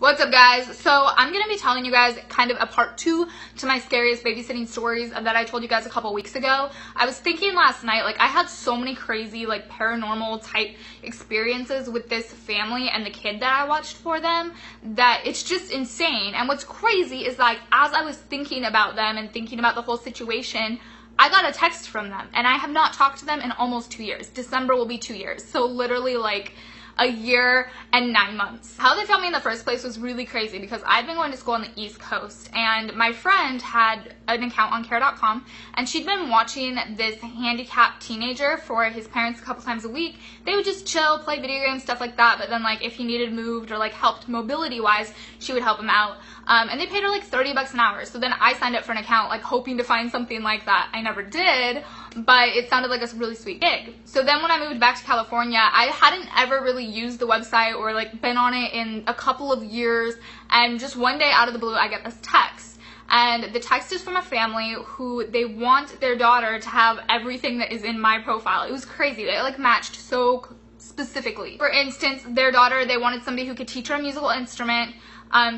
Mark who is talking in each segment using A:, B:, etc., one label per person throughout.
A: What's up, guys? So I'm gonna be telling you guys kind of a part 2 to my scariest babysitting stories that I told you guys a couple weeks ago. I was thinking last night, like, I had so many crazy, like, paranormal type experiences with this family and the kid that I watched for them that it's just insane. And what's crazy is, like, as I was thinking about them and thinking about the whole situation, I got a text from them, and I have not talked to them in almost 2 years. December will be 2 years. So literally, like, a year and 9 months. How they found me in the first place was really crazy because I'd been going to school on the East Coast, and my friend had an account on care.com, and she'd been watching this handicapped teenager for his parents a couple times a week. They would just chill, play video games, stuff like that, but then, like, if he needed moved or, like, helped mobility-wise, she would help him out. And they paid her like $30 an hour. So then I signed up for an account, like, hoping to find something like that. I never did, but it sounded like a really sweet gig. So then when I moved back to California, I hadn't ever really used the website or, like, been on it in a couple of years. And just one day out of the blue, I get this text. And the text is from a family who they want their daughter to have everything that is in my profile. It was crazy. They, like, matched so specifically. For instance, their daughter, they wanted somebody who could teach her a musical instrument,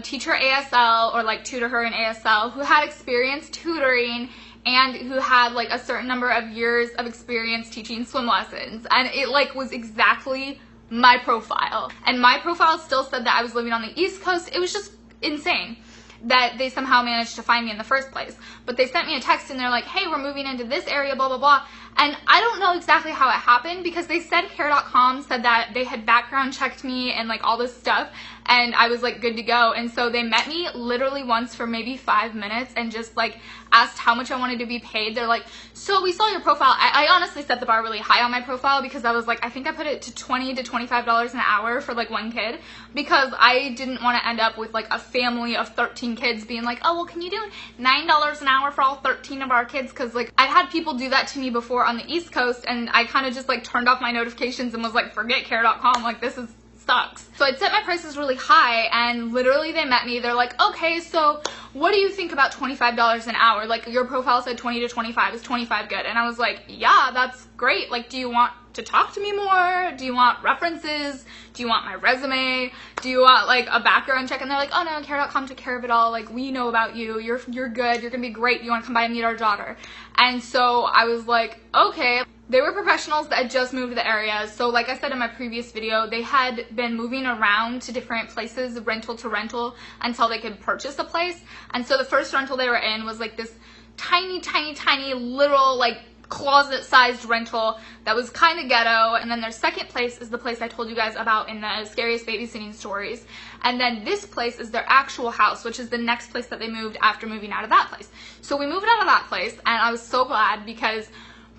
A: teach her ASL or, like, tutor her in ASL, who had experience tutoring, and who had, like, a certain number of years of experience teaching swim lessons. And it, like, was exactly my profile. And my profile still said that I was living on the East Coast. It was just insane that they somehow managed to find me in the first place. But they sent me a text and they're like, hey, we're moving into this area, blah, blah, blah. And I don't know exactly how it happened because they said care.com said that they had background checked me and, like, all this stuff, and I was, like, good to go. And so they met me literally once for maybe 5 minutes and just, like, asked how much I wanted to be paid. They're like, so we saw your profile. I honestly set the bar really high on my profile because I was like, I think I put it to $20 to $25 an hour for, like, one kid, because I didn't want to end up with, like, a family of 13 kids being like, oh, well, can you do $9 an hour for all 13 of our kids? Because, like, I've had people do that to me before on the East Coast, and I kind of just, like, turned off my notifications and was like, forget care.com, like, this is sucks. So I'd set my prices really high, and literally they met me. They're like, okay, so what do you think about $25 an hour? Like, your profile said 20 to 25. Is 25 good? And I was like, yeah, that's great. Like, do you want to talk to me more? Do you want references? Do you want my resume? Do you want, like, a background check? And they're like, oh no, care.com took care of it all. Like, we know about you. You're good. You're gonna be great. You want to come by and meet our daughter? And so I was like, okay. They were professionals that had just moved to the area. So like I said in my previous video, they had been moving around to different places, rental to rental, until they could purchase a place. And so the first rental they were in was, like, this tiny, tiny, tiny little, like, closet-sized rental that was kind of ghetto. And then their second place is the place I told you guys about in the scariest babysitting stories. And then this place is their actual house, which is the next place that they moved after moving out of that place. So we moved out of that place, and I was so glad because,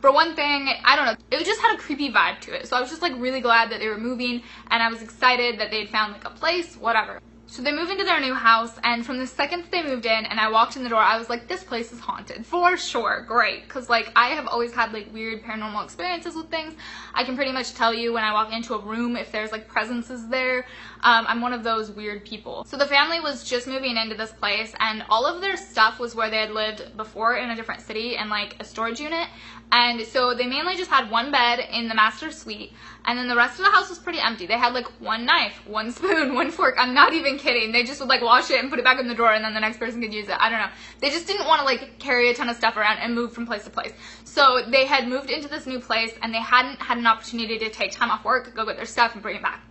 A: for one thing, I don't know, it just had a creepy vibe to it. So I was just, like, really glad that they were moving, and I was excited that they'd found, like, a place, whatever. So they moved into their new house, and from the second that they moved in and I walked in the door, I was like, this place is haunted. For sure. Great. Because, like, I have always had, like, weird paranormal experiences with things. I can pretty much tell you when I walk into a room if there's, like, presences there. I'm one of those weird people. So the family was just moving into this place, and all of their stuff was where they had lived before in a different city in, like, a storage unit. And so they mainly just had one bed in the master suite, and then the rest of the house was pretty empty. They had, like, one knife, one spoon, one fork. I'm not even kidding. They just would, like, wash it and put it back in the drawer, and then the next person could use it. I don't know. They just didn't want to, like, carry a ton of stuff around and move from place to place. So they had moved into this new place, and they hadn't had an opportunity to take time off work, go get their stuff, and bring it back.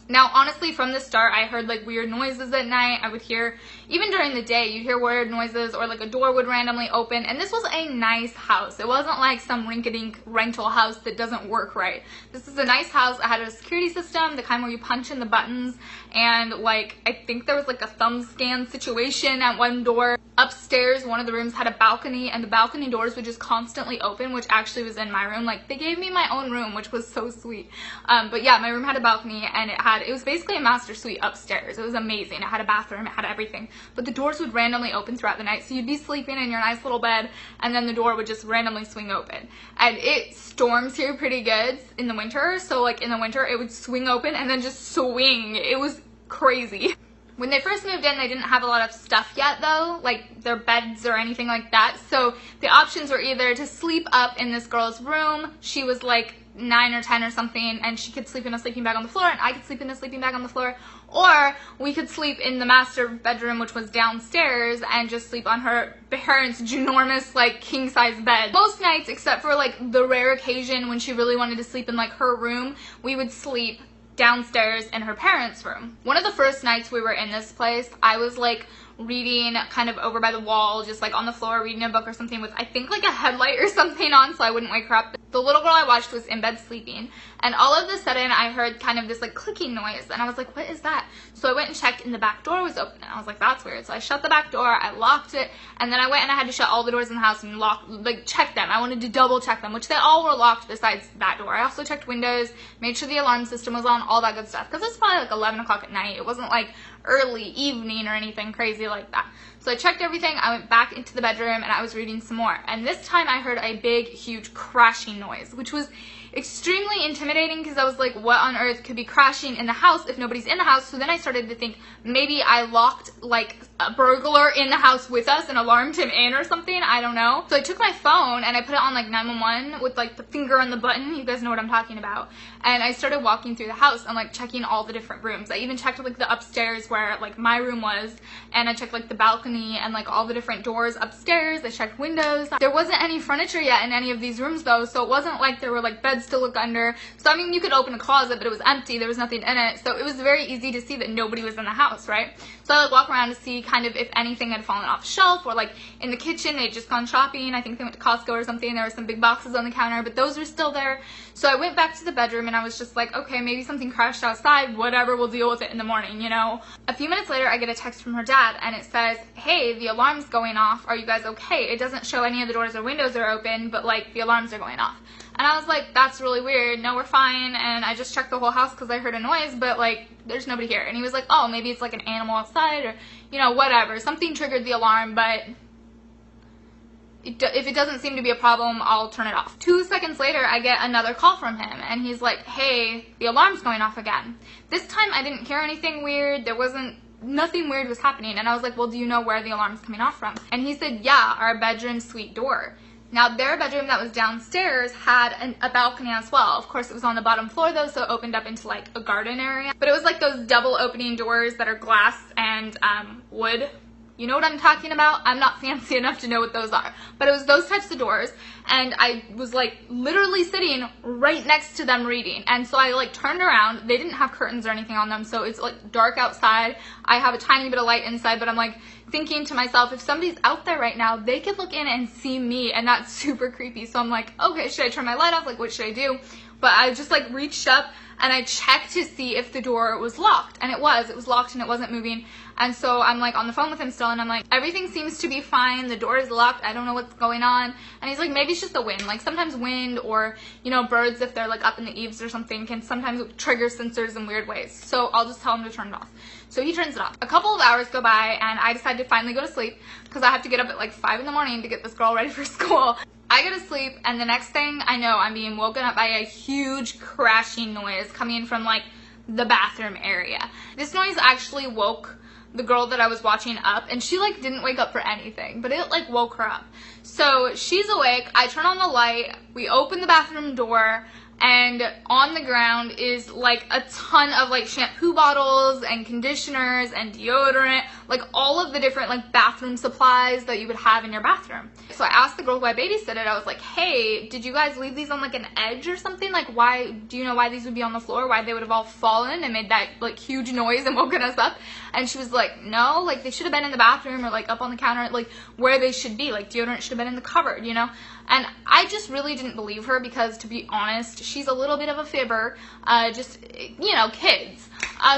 A: Now, honestly, from the start, I heard, like, weird noises at night. I would hear, even during the day, you'd hear weird noises, or, like, a door would randomly open. And this was a nice house. It wasn't like some rink-a-dink rental house that doesn't work right. This is a nice house. It had a security system, the kind where you punch in the buttons. And, like, I think there was, like, a thumb scan situation at one door. Upstairs, one of the rooms had a balcony, and the balcony doors would just constantly open, which actually was in my room. Like, they gave me my own room, which was so sweet. But yeah, my room had a balcony, and it was basically a master suite upstairs. It was amazing. It had a bathroom, it had everything. But the doors would randomly open throughout the night, so you'd be sleeping in your nice little bed, and then the door would just randomly swing open. And it storms here pretty good in the winter, so, like, in the winter, it would swing open and then just swing. It was crazy. When they first moved in, they didn't have a lot of stuff yet, though, like their beds or anything like that. So the options were either to sleep up in this girl's room. She was, like, 9 or 10 or something, and she could sleep in a sleeping bag on the floor and I could sleep in a sleeping bag on the floor, or we could sleep in the master bedroom, which was downstairs, and just sleep on her parents' ginormous like king size bed. Most nights, except for like the rare occasion when she really wanted to sleep in like her room, we would sleep downstairs in her parents' room. One of the first nights we were in this place, I was like reading kind of over by the wall, just like on the floor reading a book or something with I think like a headlight or something on so I wouldn't wake her up. The little girl I watched was in bed sleeping, and all of a sudden I heard kind of this like clicking noise, and I was like, what is that? So I went and checked, and the back door was open, and I was like, that's weird. So I shut the back door, I locked it, and then I went and I had to shut all the doors in the house and check them. I wanted to double check them, which they all were locked besides that door. I also checked windows, made sure the alarm system was on, all that good stuff, because it's probably like 11 o'clock at night. It wasn't like early evening or anything crazy like that. So I checked everything, I went back into the bedroom, and I was reading some more. And this time I heard a big, huge crashing noise, which was extremely intimidating because I was like, what on earth could be crashing in the house if nobody's in the house? So then I started to think maybe I locked like a burglar in the house with us and alarmed him in or something. I don't know. So I took my phone and I put it on like 911 with like the finger on the button. You guys know what I'm talking about. And I started walking through the house and like checking all the different rooms. I even checked like the upstairs where like my room was, and I checked like the balcony and like all the different doors upstairs. I checked windows. There wasn't any furniture yet in any of these rooms though, so it wasn't like there were like beds to look under. So I mean, you could open a closet, but it was empty. There was nothing in it. So it was very easy to see that nobody was in the house, right? So I like walk around to see kind of if anything had fallen off the shelf, or like in the kitchen they'd just gone shopping. I think they went to Costco or something. There were some big boxes on the counter, but those were still there. So I went back to the bedroom and I was just like, okay, maybe something crashed outside, whatever, we'll deal with it in the morning, you know? A few minutes later, I get a text from her dad and it says, hey, the alarm's going off. Are you guys okay? It doesn't show any of the doors or windows are open, but like the alarms are going off. And I was like, that's really weird. No, we're fine. And I just checked the whole house because I heard a noise, but like, there's nobody here. And he was like, oh, maybe it's like an animal outside, or, you know, whatever. Something triggered the alarm, but if it doesn't seem to be a problem, I'll turn it off. 2 seconds later, I get another call from him, and he's like, hey, the alarm's going off again. This time, I didn't hear anything weird. Nothing weird was happening. And I was like, well, do you know where the alarm's coming off from? And he said, yeah, our bedroom suite door. Now, their bedroom that was downstairs had a balcony as well. Of course, it was on the bottom floor, though, so it opened up into, like, a garden area. But it was, like, those double opening doors that are glass and wood. You know what I'm talking about? I'm not fancy enough to know what those are. But it was those types of doors, and I was, like, literally sitting right next to them reading. And so I, like, turned around. They didn't have curtains or anything on them, so it's, like, dark outside. I have a tiny bit of light inside, but I'm, like, thinking to myself, if somebody's out there right now, they could look in and see me, and that's super creepy. So I'm like, okay, should I turn my light off? Like, what should I do? But I just, like, reached up and I checked to see if the door was locked, and it was locked and it wasn't moving. And so I'm like on the phone with him still, and I'm like, everything seems to be fine, the door is locked, I don't know what's going on. And he's like, maybe it's just the wind. Like, sometimes wind, or, you know, birds, if they're like up in the eaves or something, can sometimes trigger sensors in weird ways. So I'll just tell him to turn it off. So he turns it off. A couple of hours go by, and I decide to finally go to sleep because I have to get up at like 5 in the morning to get this girl ready for school. I go to sleep, and the next thing I know, I'm being woken up by a huge crashing noise coming from like the bathroom area. This noise actually woke the girl that I was watching up, and she like didn't wake up for anything, but it like woke her up. So she's awake, I turn on the light, we open the bathroom door, and on the ground is like a ton of like shampoo bottles and conditioners and deodorant, like all of the different like bathroom supplies that you would have in your bathroom. So I asked the girl who I babysitted, I was like, hey, did you guys leave these on like an edge or something? Like, why, do you know why these would be on the floor? Why they would have all fallen and made that like huge noise and woken us up? And she was like, no, like they should have been in the bathroom or like up on the counter, like where they should be. Like deodorant should have been in the cupboard, you know? And I just really didn't believe her because, to be honest, she's a little bit of a fibber, just, you know, kids.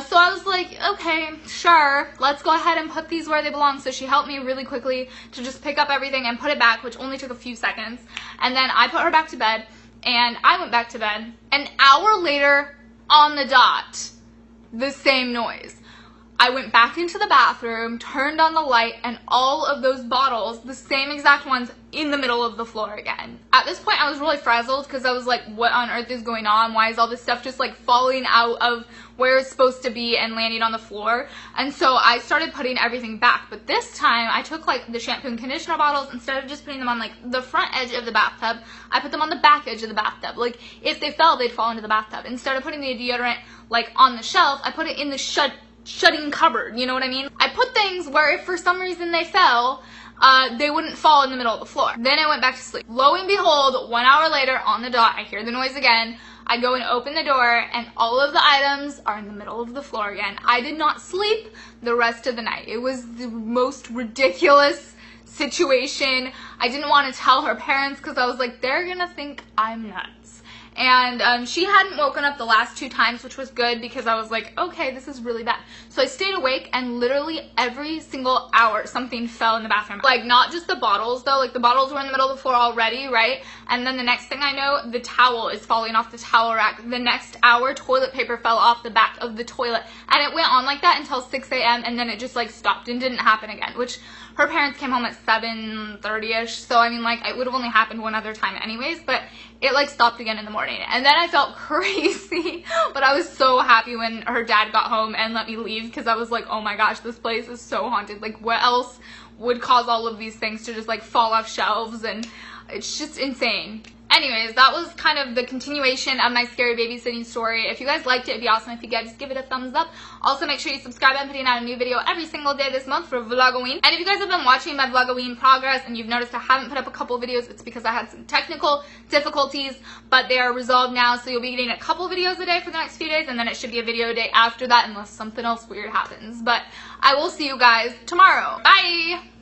A: So I was like, okay, sure, let's go ahead and put these where they belong. So she helped me really quickly to just pick up everything and put it back, which only took a few seconds. And then I put her back to bed, and I went back to bed. An hour later, on the dot, the same noise. I went back into the bathroom, turned on the light, and all of those bottles, the same exact ones, in the middle of the floor again. At this point, I was really frazzled because I was like, what on earth is going on? Why is all this stuff just like falling out of where it's supposed to be and landing on the floor? And so I started putting everything back. But this time, I took like the shampoo and conditioner bottles, instead of just putting them on like the front edge of the bathtub, I put them on the back edge of the bathtub. Like if they fell, they'd fall into the bathtub. Instead of putting the deodorant like on the shelf, I put it in the shutting cupboard, you know what I mean? I put things where if for some reason they fell, they wouldn't fall in the middle of the floor. Then I went back to sleep. Lo and behold, 1 hour later on the dot, I hear the noise again. I go and open the door, and all of the items are in the middle of the floor again. I did not sleep the rest of the night. It was the most ridiculous situation. I didn't want to tell her parents because I was like, they're gonna think I'm nuts. And she hadn't woken up the last 2 times, which was good because I was like, okay, this is really bad. So I stayed awake, and literally every single hour something fell in the bathroom. Like not just the bottles though, like the bottles were in the middle of the floor already, right? And then the next thing I know, the towel is falling off the towel rack. The next hour, toilet paper fell off the back of the toilet. And it went on like that until 6 a.m. and then it just like stopped and didn't happen again, which her parents came home at 7:30ish. So I mean, like, it would have only happened one other time anyways, but it like stopped again in the morning. And then I felt crazy, but I was so happy when her dad got home and let me leave because I was like, oh my gosh, this place is so haunted. Like, what else would cause all of these things to just like fall off shelves? And it's just insane. Anyways, that was kind of the continuation of my scary babysitting story. If you guys liked it, it'd be awesome if you guys just give it a thumbs up. Also, make sure you subscribe. I'm putting out a new video every single day this month for Vlogoween. And if you guys have been watching my Vlogoween progress and you've noticed I haven't put up a couple videos, it's because I had some technical difficulties, but they are resolved now. So you'll be getting a couple videos a day for the next few days, and then it should be a video a day after that unless something else weird happens. But I will see you guys tomorrow. Bye!